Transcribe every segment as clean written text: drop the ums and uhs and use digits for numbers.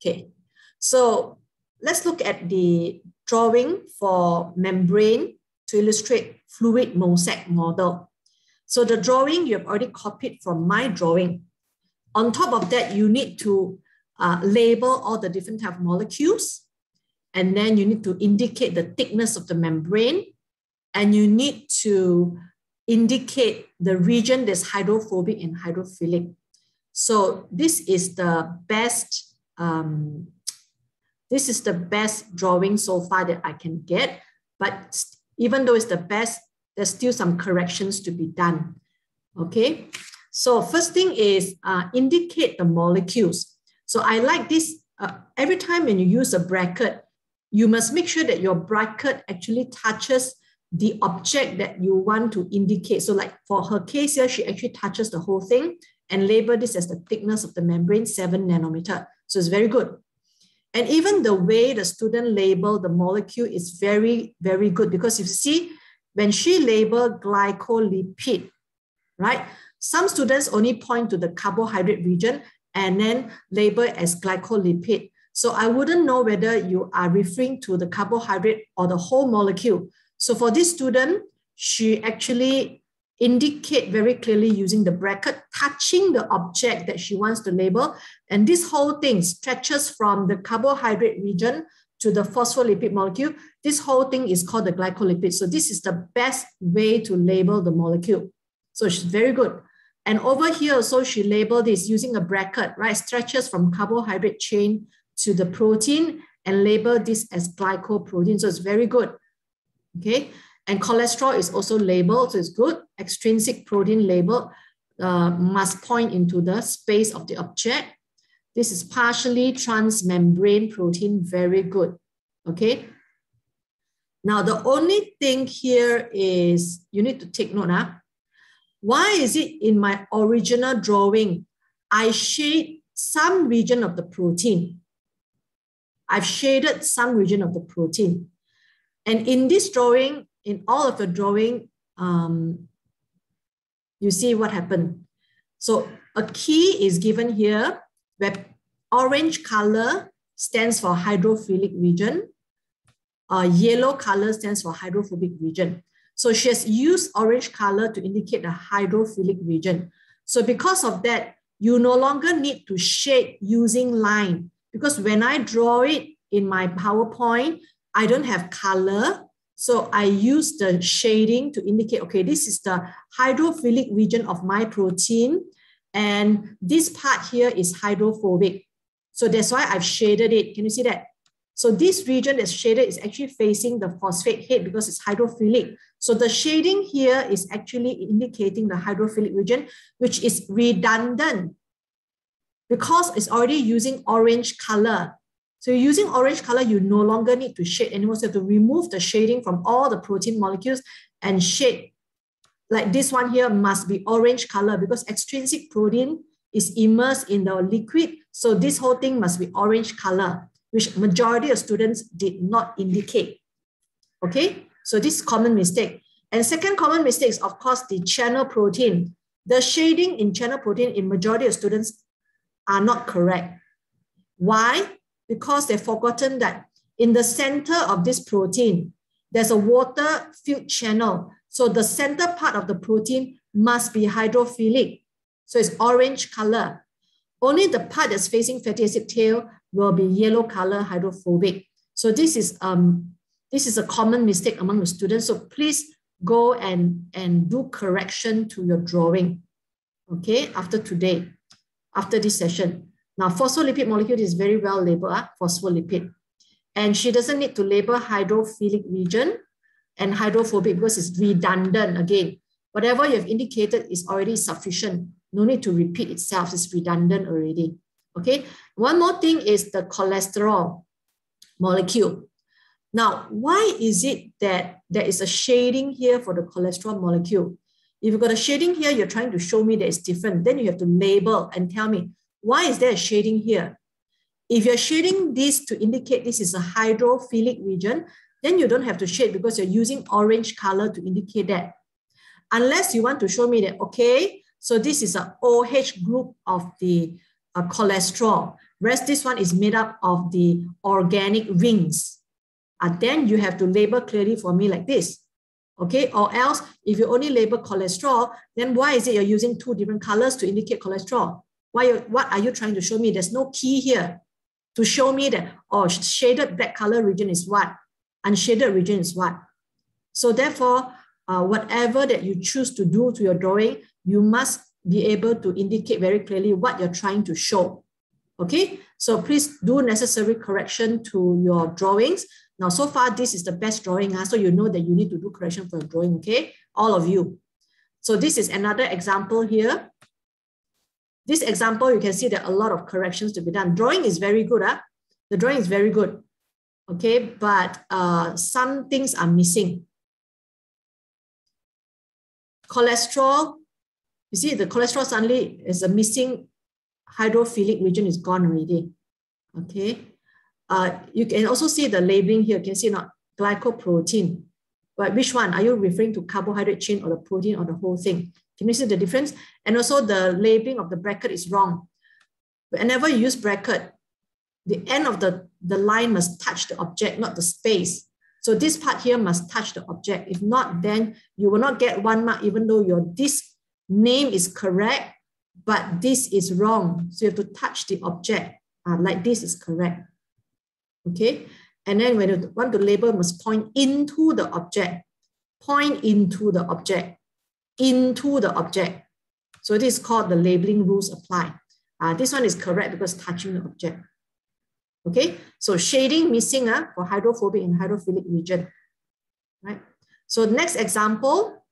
Okay, so let's look at the drawing for membrane to illustrate fluid mosaic model. So the drawing you have already copied from my drawing. On top of that, you need to label all the different type of molecules, and then you need to indicate the thickness of the membrane, and you need to indicate the region that's hydrophobic and hydrophilic. So this is the best drawing so far that I can get, but even though it's the best, there's still some corrections to be done. Okay, so first thing is indicate the molecules. So I like this, every time when you use a bracket, you must make sure that your bracket actually touches the object that you want to indicate. So like for her case here, she actually touches the whole thing and label this as the thickness of the membrane, 7 nanometer. So it's very good. And even the way the student labeled the molecule is very, very good, because if you see, when she labeled glycolipid, right? Some students only point to the carbohydrate region and then label as glycolipid. So I wouldn't know whether you are referring to the carbohydrate or the whole molecule. So for this student, she actually indicate very clearly using the bracket, touching the object that she wants to label. And this whole thing stretches from the carbohydrate region to the phospholipid molecule. This whole thing is called the glycolipid. So this is the best way to label the molecule. So she's very good. And over here also, she labeled this using a bracket, right? Stretches from carbohydrate chain to the protein and label this as glycoprotein. So it's very good. Okay. And cholesterol is also labeled, so it's good. Extrinsic protein label must point into the space of the object. This is partially transmembrane protein, very good. Okay. Now, the only thing here is you need to take note. Why is it in my original drawing, I shade some region of the protein? I've shaded some region of the protein. And in this drawing, in all of the drawing, you see what happened. So a key is given here where orange color stands for hydrophilic region. Yellow color stands for hydrophobic region. So she has used orange color to indicate the hydrophilic region. So because of that, you no longer need to shade using line, because when I draw it in my PowerPoint, I don't have color. So I use the shading to indicate, okay, this is the hydrophilic region of my protein. And this part here is hydrophobic. So that's why I've shaded it. Can you see that? So this region that's shaded is actually facing the phosphate head because it's hydrophilic. So the shading here is actually indicating the hydrophilic region, which is redundant because it's already using orange color. So using orange color, you no longer need to shade anymore. So you have to remove the shading from all the protein molecules and shade. Like this one here must be orange color because extrinsic protein is immersed in the liquid. So this whole thing must be orange color, which majority of students did not indicate. Okay, so this is common mistake. And second common mistake is, of course, the channel protein. The shading in channel protein in majority of students are not correct. Why? Because they've forgotten that in the center of this protein, there's a water-filled channel. So the center part of the protein must be hydrophilic. So it's orange color. Only the part that's facing fatty acid tail will be yellow color, hydrophobic. So this is a common mistake among the students. So please go and do correction to your drawing, okay, after today, after this session. Now, phospholipid molecule is very well labeled, phospholipid. And she doesn't need to label hydrophilic region and hydrophobic because it's redundant. Again, whatever you have indicated is already sufficient. No need to repeat itself. It's redundant already. Okay. One more thing is the cholesterol molecule. Now, why is it that there is a shading here for the cholesterol molecule? If you've got a shading here, you're trying to show me that it's different. Then you have to label and tell me, why is there a shading here? If you're shading this to indicate this is a hydrophilic region, then you don't have to shade because you're using orange color to indicate that. Unless you want to show me that, okay, so this is an OH group of the cholesterol. whereas this one is made up of the organic rings. Then you have to label clearly for me like this. Okay, or else if you only label cholesterol, then why is it you're using two different colors to indicate cholesterol? What are you trying to show me? There's no key here to show me that, oh, shaded black color region is what, unshaded region is what. So therefore, whatever that you choose to do to your drawing, you must be able to indicate very clearly what you're trying to show. Okay, so please do necessary correction to your drawings. Now, so far, this is the best drawing, so you know that you need to do correction for your drawing, okay? All of you. So this is another example here. This example, you can see there are a lot of corrections to be done. Drawing is very good. The drawing is very good, okay? But some things are missing. Cholesterol, you see the cholesterol suddenly is a missing hydrophilic region is gone already, okay? You can also see the labeling here. You can see not glycoprotein. But which one? Are you referring to carbohydrate chain or the protein or the whole thing? Can you see the difference? And also the labeling of the bracket is wrong. Whenever you use bracket, the end of the line must touch the object, not the space. So this part here must touch the object. If not, then you will not get 1 mark, even though this name is correct, but this is wrong. So you have to touch the object. Like this is correct. Okay, and then when you want to label, must point into the object, point into the object, into the object. So this is called the labeling rules apply. This one is correct because touching the object. Okay, so shading missing for hydrophobic and hydrophilic region. Right. So next example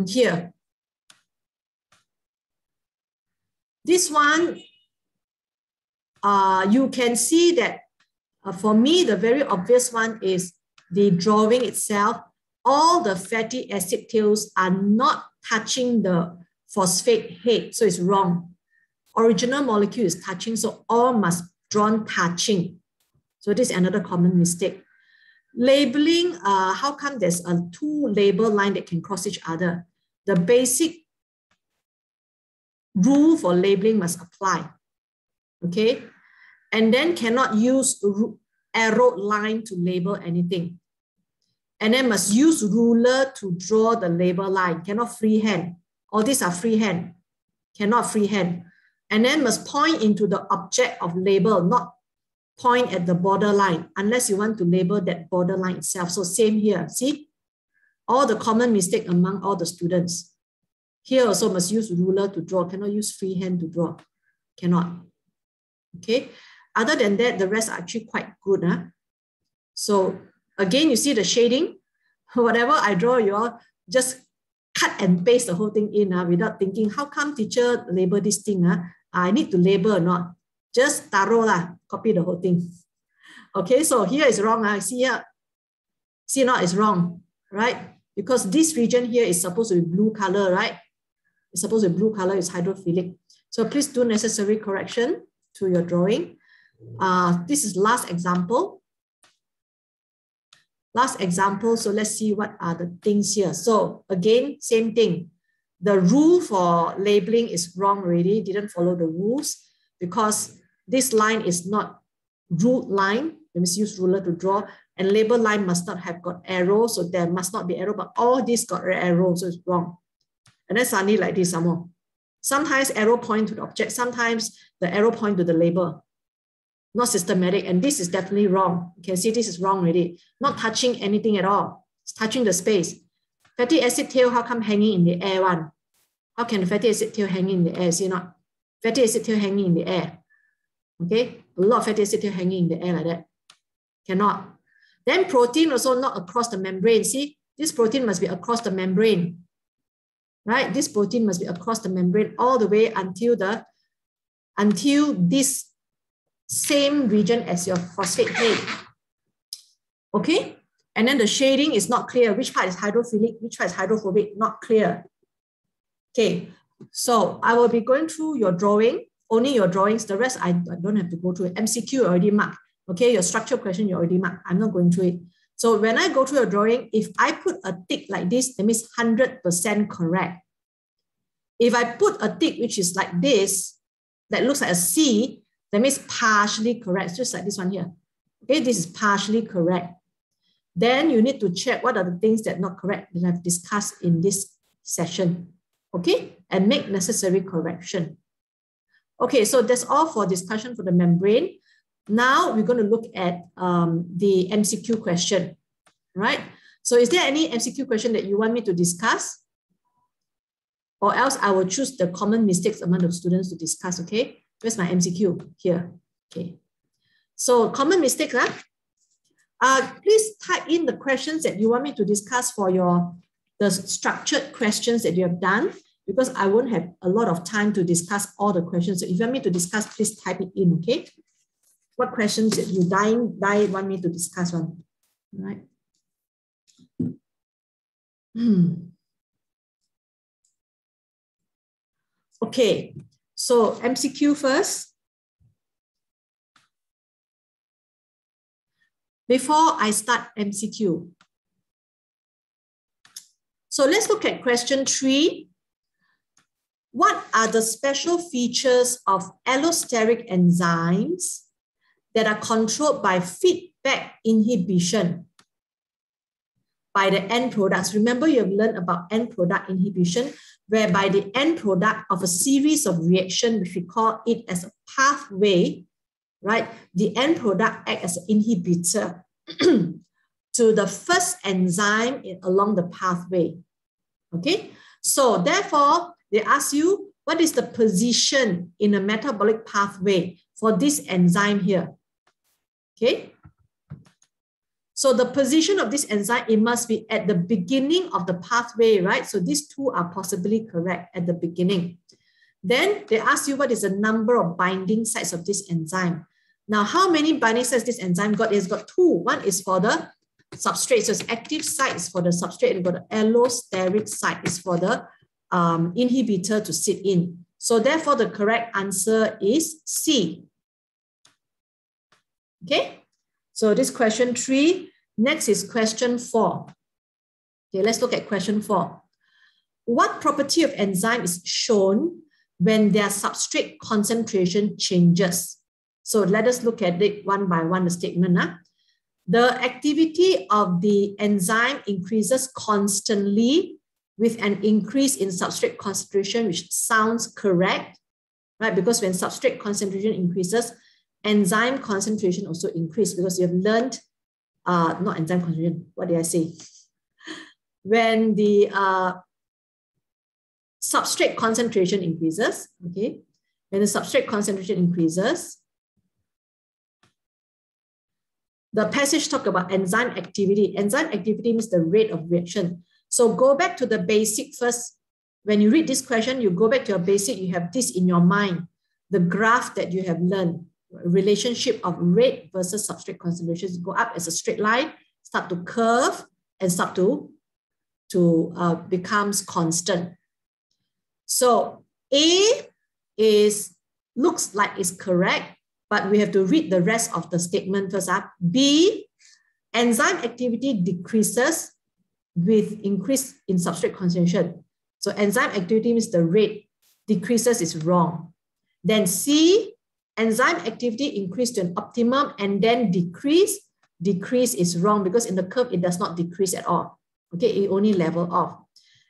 here. This one. You can see that for me, the very obvious one is the drawing itself. All the fatty acid tails are not touching the phosphate head, so it's wrong. Original molecule is touching, so all must drawn touching. So this is another common mistake. Labeling, how come there's a two label line that can cross each other? The basic rule for labeling must apply. Okay, and then cannot use arrowed line to label anything. And then must use ruler to draw the label line, cannot freehand. All these are freehand, cannot freehand. And then must point into the object of label, not point at the borderline, unless you want to label that borderline itself. So same here, see? All the common mistake among all the students. Here also must use ruler to draw, cannot use freehand to draw, cannot. Okay, other than that, the rest are actually quite good. So again, you see the shading. Whatever I draw, you all just cut and paste the whole thing in without thinking, how come teacher label this thing? I need to label or not? Just taro copy the whole thing. Okay, so here is wrong. See here, see not it's wrong, right? Because this region here is supposed to be blue color, right? It's supposed to be blue color, it's hydrophilic. So please do necessary correction to your drawing. This is last example. Last example, so let's see what are the things here. So again, same thing. The rule for labeling is wrong already, didn't follow the rules because this line is not ruled line. We must use ruler to draw, and label line must not have got arrow, so there must not be arrow, but all this got arrow, so it's wrong. And then suddenly like this some more. Sometimes arrow point to the object, sometimes the arrow point to the label. Not systematic, and this is definitely wrong. You can see this is wrong already. Not touching anything at all. It's touching the space. Fatty acid tail, how come hanging in the air one? How can the fatty acid tail hanging in the air? See not? Fatty acid tail hanging in the air. Okay? A lot of fatty acid tail hanging in the air like that. Cannot. Then protein also not across the membrane. See? This protein must be across the membrane. Right? This protein must be across the membrane all the way until this same region as your phosphate head. Okay? And then the shading is not clear. Which part is hydrophilic? Which part is hydrophobic? Not clear. Okay. So I will be going through your drawing, only your drawings. The rest I don't have to go through it. MCQ already marked. Okay, your structural question you already marked. I'm not going through it. So when I go through your drawing, if I put a tick like this, that means 100% correct. If I put a tick which is like this, that looks like a C, that means partially correct, just like this one here. Okay, this is partially correct. Then you need to check what are the things that are not correct that I've discussed in this session. Okay, and make necessary correction. Okay, so that's all for discussion for the membrane. Now we're going to look at the MCQ question, right? So is there any MCQ question that you want me to discuss? Or else I will choose the common mistakes among the students to discuss, okay? Where's my MCQ? Here, okay. So common mistakes, please type in the questions that you want me to discuss for the structured questions that you have done, because I won't have a lot of time to discuss all the questions. So if you want me to discuss, please type it in, okay? What questions that you want me to discuss on, right? Okay, so MCQ first. Before I start MCQ. So let's look at question 3. What are the special features of allosteric enzymes that are controlled by feedback inhibition by the end products? Remember, you have learned about end product inhibition, whereby the end product of a series of reactions, which we call it as a pathway, right? The end product acts as an inhibitor to the first enzyme along the pathway. Okay, so therefore, they ask you, what is the position in a metabolic pathway for this enzyme here? Okay, so the position of this enzyme, it must be at the beginning of the pathway, right? So these two are possibly correct at the beginning. Then they ask you, what is the number of binding sites of this enzyme? Now, how many binding sites this enzyme got? It's got 2. One is for the substrate, so it's active site is for the substrate, and got the allosteric site is for the inhibitor to sit in. So therefore, the correct answer is C. Okay, so this question 3. Next is question 4. Okay, let's look at question 4. What property of enzyme is shown when their substrate concentration changes? So let us look at it one by one, the statement. The activity of the enzyme increases constantly with an increase in substrate concentration, which sounds correct, right? Because when substrate concentration increases, enzyme concentration also increases, because you have learned, not enzyme concentration, what did I say? When the substrate concentration increases, okay? When the substrate concentration increases, the passage talk about enzyme activity. Enzyme activity means the rate of reaction. So go back to the basic first. When you read this question, you go back to your basic, you have this in your mind, the graph that you have learned, relationship of rate versus substrate concentrations, go up as a straight line, start to curve, and start to becomes constant. So A looks like it's correct, but we have to read the rest of the statement first. B, enzyme activity decreases with increase in substrate concentration. So enzyme activity means the rate decreases is wrong. Then C, enzyme activity increase to an optimum and then decrease. Decrease is wrong because in the curve, it does not decrease at all. Okay, it only level off.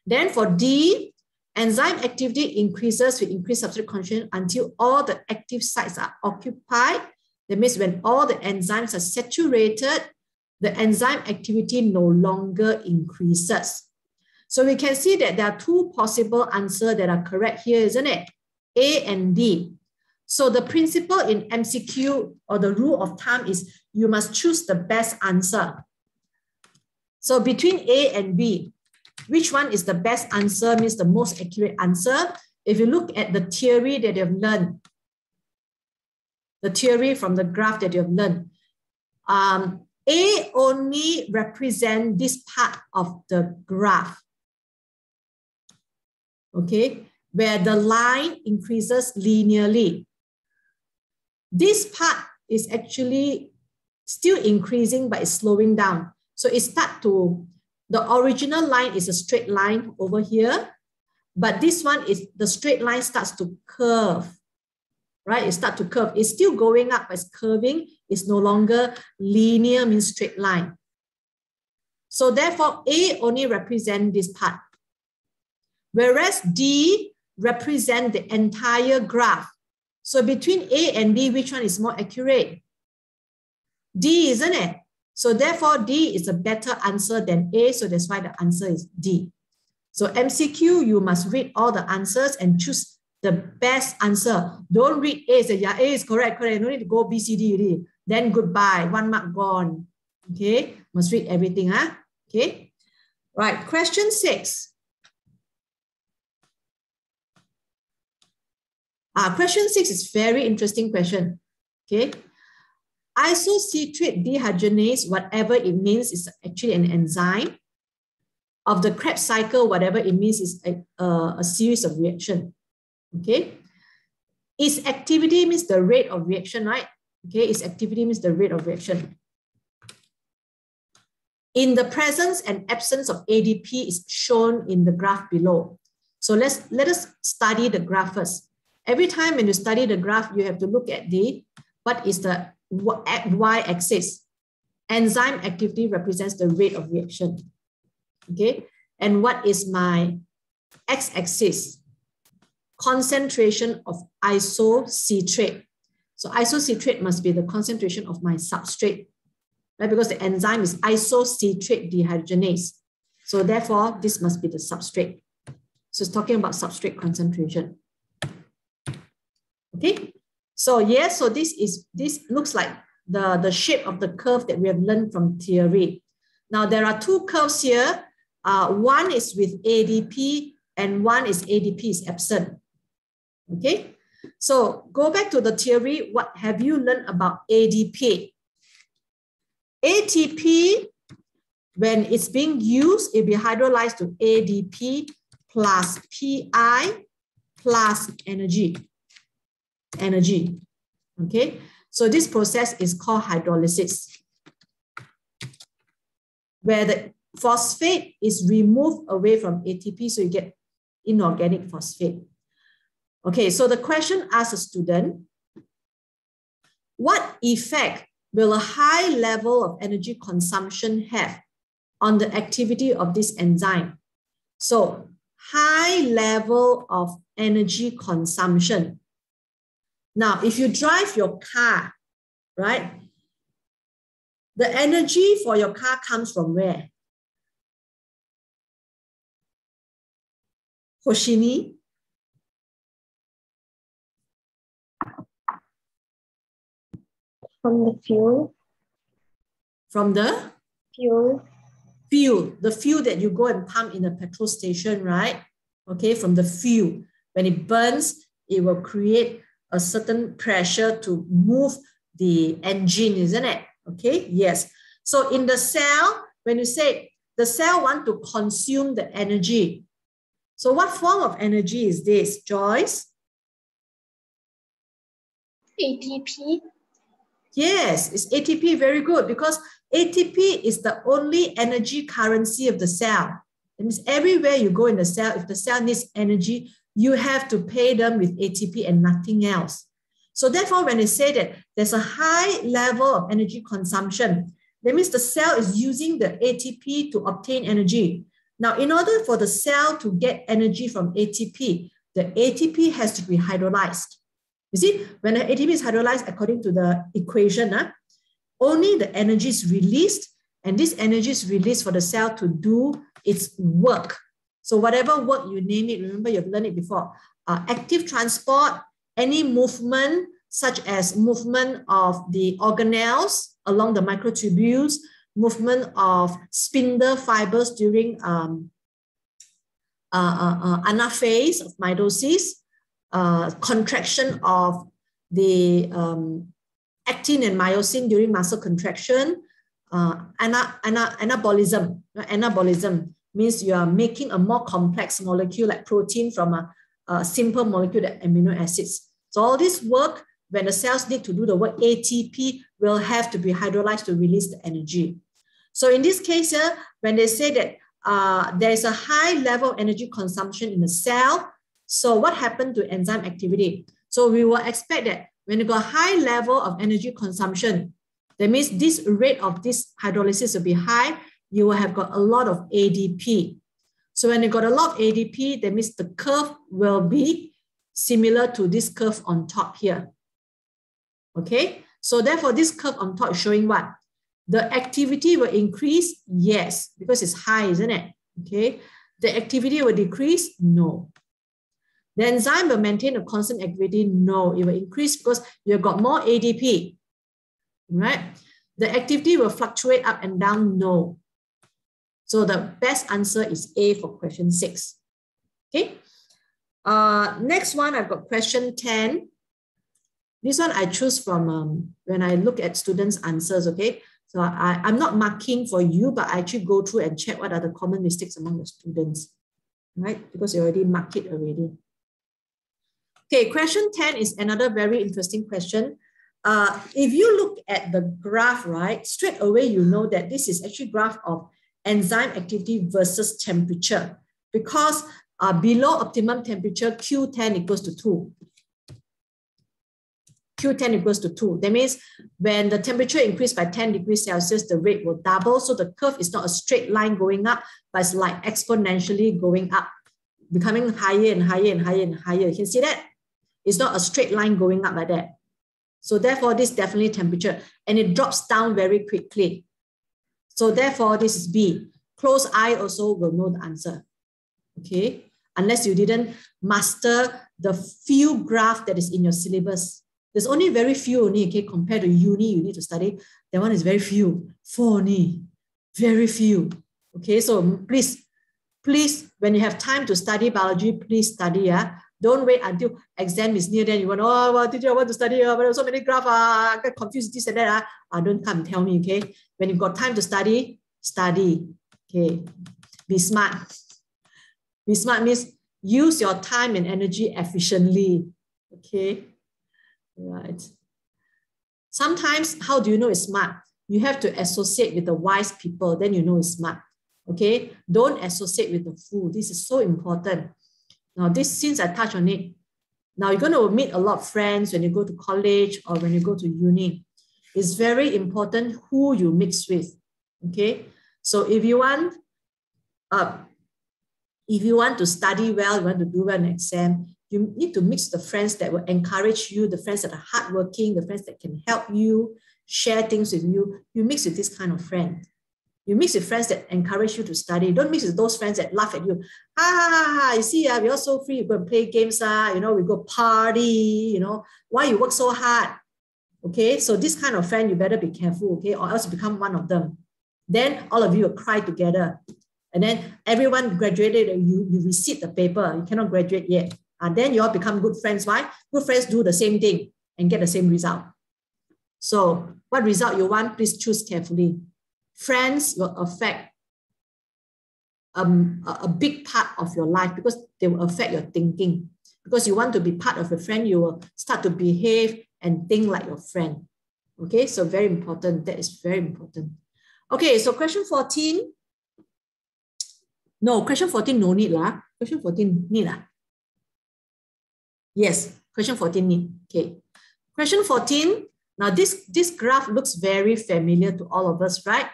Then for D, enzyme activity increases with increased substrate concentration until all the active sites are occupied. That means when all the enzymes are saturated, the enzyme activity no longer increases. So we can see that there are 2 possible answers that are correct here, isn't it? A and D. So the principle in MCQ, or the rule of thumb, is you must choose the best answer. So between A and B, which one is the best answer, means the most accurate answer? If you look at the theory that you've learned, the theory from the graph that you've learned, A only represents this part of the graph, okay, where the line increases linearly. This part is actually still increasing, but it's slowing down. So it starts to, the original line is a straight line over here, but this one is, the straight line starts to curve. right? It starts to curve. It's still going up, but it's curving. It's no longer linear, means straight line. So therefore, A only represents this part, whereas D represents the entire graph. So between A and D, which one is more accurate? D, isn't it? So therefore, D is a better answer than A. So that's why the answer is D. So MCQ, you must read all the answers and choose the best answer. Don't read A, say, yeah, A is correct, correct. No need to go B, C, D, D. Then goodbye, 1 mark gone. Okay, must read everything, huh? Okay, right, question 6. Question 6 is very interesting question. Okay, isocitrate dehydrogenase, whatever it means, is actually an enzyme of the Krebs cycle. Whatever it means is a series of reaction. Okay, its activity means the rate of reaction, right? Okay, its activity means the rate of reaction. In the presence and absence of ADP is shown in the graph below. So let us study the graph first. Every time when you study the graph, you have to look at what is the y-axis. Enzyme activity represents the rate of reaction. Okay, and what is my x-axis? Concentration of isocitrate. So isocitrate must be the concentration of my substrate, right? Because the enzyme is isocitrate dehydrogenase. So therefore, this must be the substrate. So it's talking about substrate concentration. Okay. So yes, so this looks like the shape of the curve that we have learned from theory. Now there are two curves here. One is with ADP and one is ADP is absent. Okay, so go back to the theory. What have you learned about ADP? ATP, when it's being used, it will be hydrolyzed to ADP plus PI plus energy. Okay, so this process is called hydrolysis, where the phosphate is removed away from ATP, so you get inorganic phosphate. Okay, so the question asks a student, what effect will a high level of energy consumption have on the activity of this enzyme? So high level of energy consumption. Now, if you drive your car, right, the energy for your car comes from where? Hoshini? From the fuel. From the? Fuel. Fuel. The fuel that you go and pump in a petrol station, right? Okay, from the fuel. When it burns, it will create a certain pressure to move the engine, isn't it? Okay, yes. So in the cell, when you say the cell want to consume the energy, so what form of energy is this, Joyce? ATP. Yes, it's ATP, very good, because ATP is the only energy currency of the cell. That means everywhere you go in the cell, if the cell needs energy, you have to pay them with ATP and nothing else. So therefore, when they say that there's a high level of energy consumption, that means the cell is using the ATP to obtain energy. Now, in order for the cell to get energy from ATP, the ATP has to be hydrolyzed. You see, when the ATP is hydrolyzed according to the equation, only the energy is released, and this energy is released for the cell to do its work. So whatever work you name it, remember you've learned it before, active transport, any movement, such as movement of the organelles along the microtubules, movement of spindle fibers during anaphase of mitosis, contraction of the actin and myosin during muscle contraction, anabolism. Anabolism means you are making a more complex molecule like protein from a simple molecule like amino acids. So all this work, when the cells need to do the work, ATP will have to be hydrolyzed to release the energy. So in this case, when they say that there is a high level of energy consumption in the cell, so what happened to enzyme activity? So we will expect that when you got high level of energy consumption, that means this rate of this hydrolysis will be high, you will have got a lot of ADP. So when you got a lot of ADP, that means the curve will be similar to this curve on top here. Okay, so therefore this curve on top is showing what? The activity will increase, yes, because it's high, isn't it? Okay, the activity will decrease, no. The enzyme will maintain a constant activity, no, it will increase because you've got more ADP, right? The activity will fluctuate up and down, no. So the best answer is A for question 6. Okay. Next one, I've got question 10. This one I choose from when I look at students' answers, okay? So I'm not marking for you, but I actually go through and check what are the common mistakes among the students, right? Because you already marked it already. Okay, question 10 is another very interesting question. If you look at the graph, right, straight away you know that this is actually graph of enzyme activity versus temperature, because below optimum temperature, Q10 equals to 2. Q10 equals to 2. That means when the temperature increased by 10 degrees Celsius, the rate will double. So the curve is not a straight line going up, but it's like exponentially going up, becoming higher and higher and higher and higher. You can see that? It's not a straight line going up like that. So therefore, this is definitely temperature. And it drops down very quickly. So therefore, this is B. Close eye also will know the answer. Okay? Unless you didn't master the few graph that is in your syllabus. There's only very few only, okay? Compared to uni, you need to study. That one is very few. 4 only. Very few. Okay, so please, when you have time to study biology, please study. Yeah? Don't wait until exam is near, then you want, oh, well, teacher, I want to study, but there's so many graphs, I get confused, this and that. Don't come and tell me, okay? When you've got time to study, study. Okay, be smart. Be smart means use your time and energy efficiently. Okay, right. Sometimes, how do you know it's smart? You have to associate with the wise people, then you know it's smart. Okay, don't associate with the fool. This is so important. Now, this, since I touched on it, now you're going to meet a lot of friends when you go to college or when you go to uni. It's very important who you mix with. Okay, so if you want to study well, you want to do well in an exam, you need to mix the friends that will encourage you, the friends that are hardworking, the friends that can help you, share things with you. You mix with this kind of friend. You mix with friends that encourage you to study. Don't mix with those friends that laugh at you. You see, we're all so free. You go and play games, we go party, why you work so hard? Okay, so this kind of friend, you better be careful, okay, or else you become one of them. Then all of you will cry together. And then everyone graduated and you receipt the paper. You cannot graduate yet. And then you all become good friends. Why? Good friends do the same thing and get the same result. So what result you want, please choose carefully. Friends will affect a big part of your life because they will affect your thinking. Because you want to be part of a friend, you will start to behave and think like your friend. Okay, so very important. That is very important. Okay, so question 14. No, question 14 no need lah. Question 14 need lah. Yes, question 14 need. Okay. Question 14. Now this graph looks very familiar to all of us, right?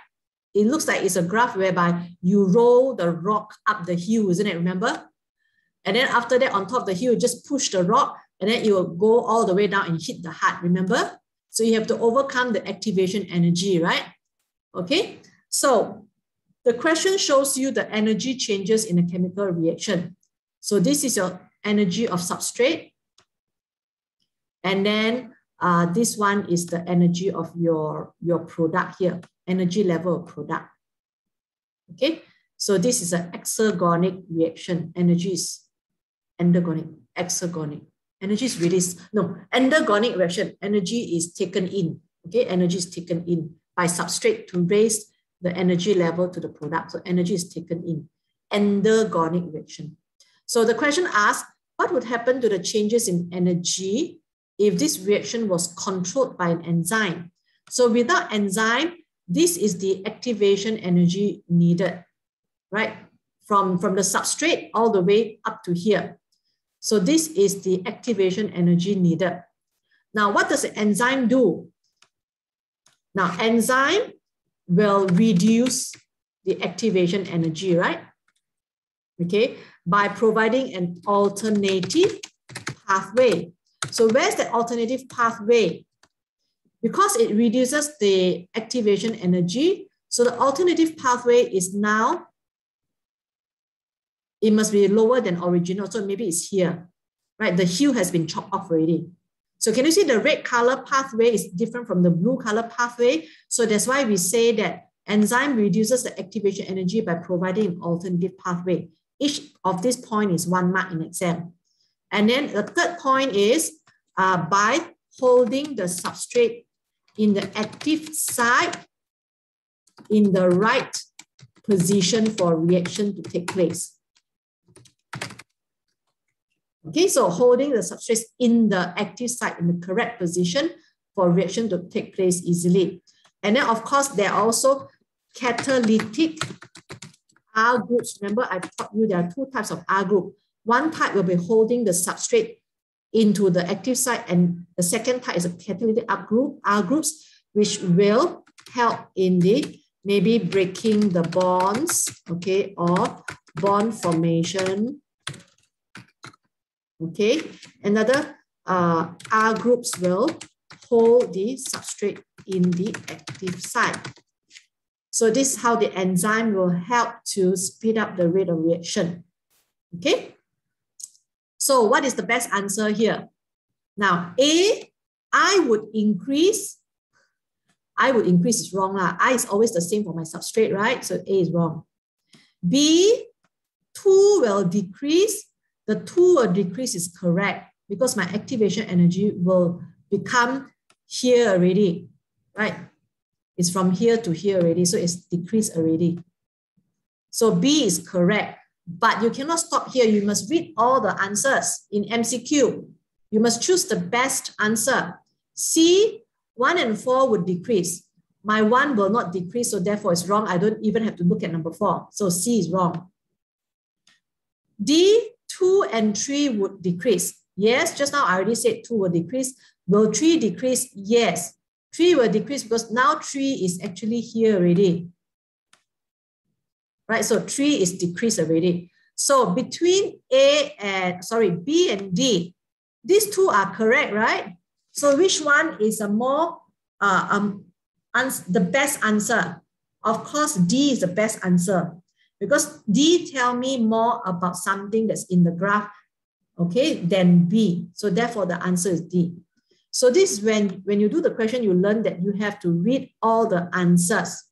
It looks like it's a graph whereby you roll the rock up the hill, isn't it? Remember? And then after that, on top of the hill, you just push the rock and then it will go all the way down and hit the heart, remember? So you have to overcome the activation energy, right? Okay. So the question shows you the energy changes in a chemical reaction. So this is your energy of substrate. And then this one is the energy of your product here, energy level of product. Okay, so this is an exergonic reaction. Energy is endergonic, exergonic. Energy is released. No, endergonic reaction. Energy is taken in. Okay, energy is taken in by substrate to raise the energy level to the product. So energy is taken in. Endergonic reaction. So the question asks, what would happen to the changes in energy if this reaction was controlled by an enzyme? So without enzyme, this is the activation energy needed, right? From the substrate all the way up to here. So this is the activation energy needed. Now, what does the enzyme do? Now, enzyme will reduce the activation energy, right? Okay, by providing an alternative pathway. So where's the alternative pathway? Because it reduces the activation energy, so the alternative pathway is now, it must be lower than original, so maybe it's here, right? The hue has been chopped off already. So can you see the red color pathway is different from the blue color pathway? So that's why we say that enzyme reduces the activation energy by providing an alternative pathway. Each of this point is 1 mark in exam. And then the third point is by holding the substrate in the active site in the right position for reaction to take place. Okay, so holding the substrate in the active site in the correct position for reaction to take place easily. And then of course, there are also catalytic R groups. Remember, I taught you there are 2 types of R group. One type will be holding the substrate into the active site, and the second type is a catalytic R groups, which will help in the maybe breaking the bonds, okay, or bond formation. Okay, another R groups will hold the substrate in the active site. So this is how the enzyme will help to speed up the rate of reaction. Okay, so what is the best answer here? Now, A, I would increase is wrong. I is always the same for my substrate, right? So A is wrong. B, 2 will decrease. The 2 will decrease is correct because my activation energy will become here already, right? It's from here to here already, so it's decreased already. So B is correct, but you cannot stop here. You must read all the answers in MCQ. You must choose the best answer. C, 1 and 4 would decrease. My 1 will not decrease, so therefore it's wrong. I don't even have to look at number 4. So C is wrong. D, 2 and 3 would decrease. Yes, just now I already said 2 will decrease. Will 3 decrease? Yes. 3 will decrease because now 3 is actually here already. Right, so 3 is decreased already. So between B and D, these 2 are correct, right? So which one is a more, the best answer? Of course, D is the best answer because D tell me more about something that's in the graph, okay, than B. So therefore the answer is D. So this is when you do the question, you learn that you have to read all the answers,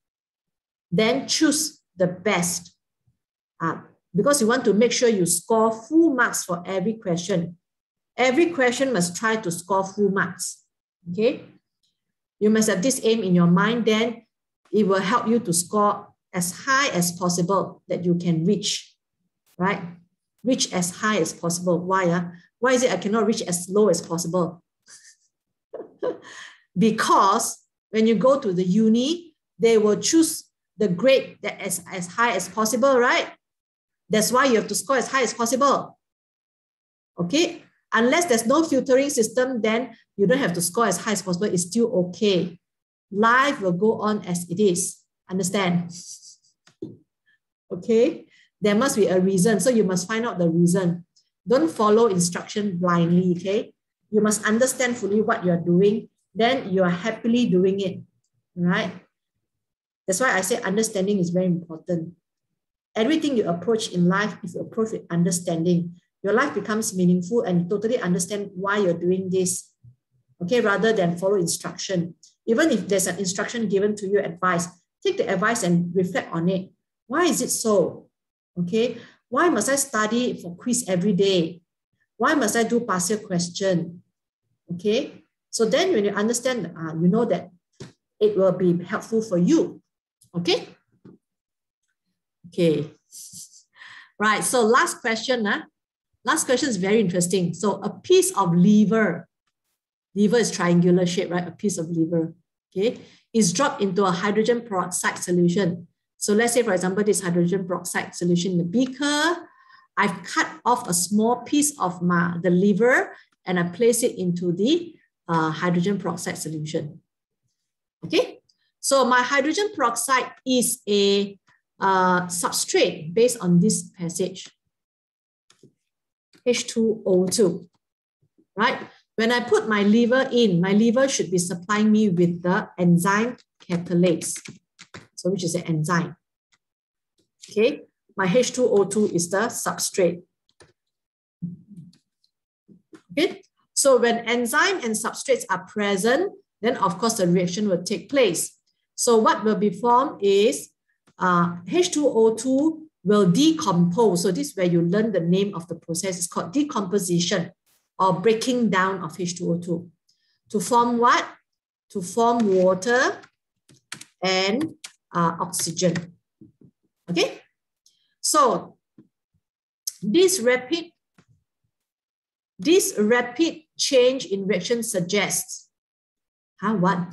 then choose the best, because you want to make sure you score full marks for every question. Every question must try to score full marks, okay? You must have this aim in your mind, then it will help you to score as high as possible that you can reach, right? Reach as high as possible. Why? Why is it I cannot reach as low as possible? Because when you go to the uni, they will choose the grade that is as high as possible, right? That's why you have to score as high as possible. Okay? Unless there's no filtering system, then you don't have to score as high as possible. It's still okay. Life will go on as it is. Understand? Okay? There must be a reason. So you must find out the reason. Don't follow instruction blindly, okay? You must understand fully what you're doing. Then you are happily doing it, right? That's why I say understanding is very important. Everything you approach in life, if you approach with understanding, your life becomes meaningful and you totally understand why you're doing this, okay, rather than follow instruction. Even if there's an instruction given to you, advice, take the advice and reflect on it. Why is it so? Okay, why must I study for quiz every day? Why must I do partial question? Okay, so then when you understand, you know that it will be helpful for you. Okay. Okay. Right. So last question. Last question is very interesting. So a piece of liver is triangular shape, right? A piece of liver, okay, is dropped into a hydrogen peroxide solution. So let's say, for example, this hydrogen peroxide solution in the beaker, I've cut off a small piece of the liver and I place it into the hydrogen peroxide solution. Okay, so my hydrogen peroxide is a substrate based on this passage, H2O2, right? When I put my liver in, my liver should be supplying me with the enzyme catalase, so which is an enzyme. Okay, my H2O2 is the substrate. Okay, so when enzyme and substrates are present, then of course the reaction will take place. So what will be formed is H2O2 will decompose. So this is where you learn the name of the process. It's called decomposition or breaking down of H2O2. To form what? To form water and oxygen. Okay? So this rapid change in reaction suggests, what?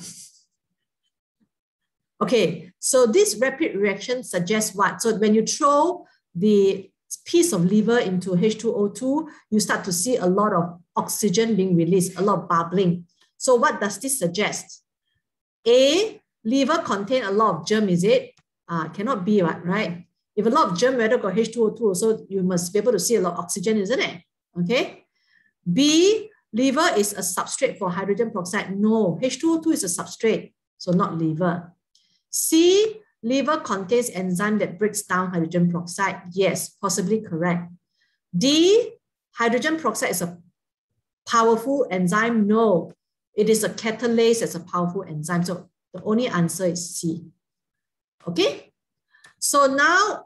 Okay, so this rapid reaction suggests what? So when you throw the piece of liver into H2O2, you start to see a lot of oxygen being released, a lot of bubbling. So what does this suggest? A, liver contain a lot of germ, is it? Cannot be, right? If a lot of germ, whether got H2O2, so you must be able to see a lot of oxygen, isn't it? Okay. B, liver is a substrate for hydrogen peroxide. No, H2O2 is a substrate, so not liver. C, liver contains enzyme that breaks down hydrogen peroxide. Yes, possibly correct. D, hydrogen peroxide is a powerful enzyme. No, it is a catalase as a powerful enzyme. So the only answer is C. Okay, so now,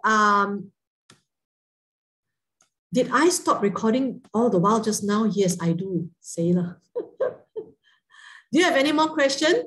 did I stop recording all the while just now? Yes, I do. Sailor. Do you have any more questions?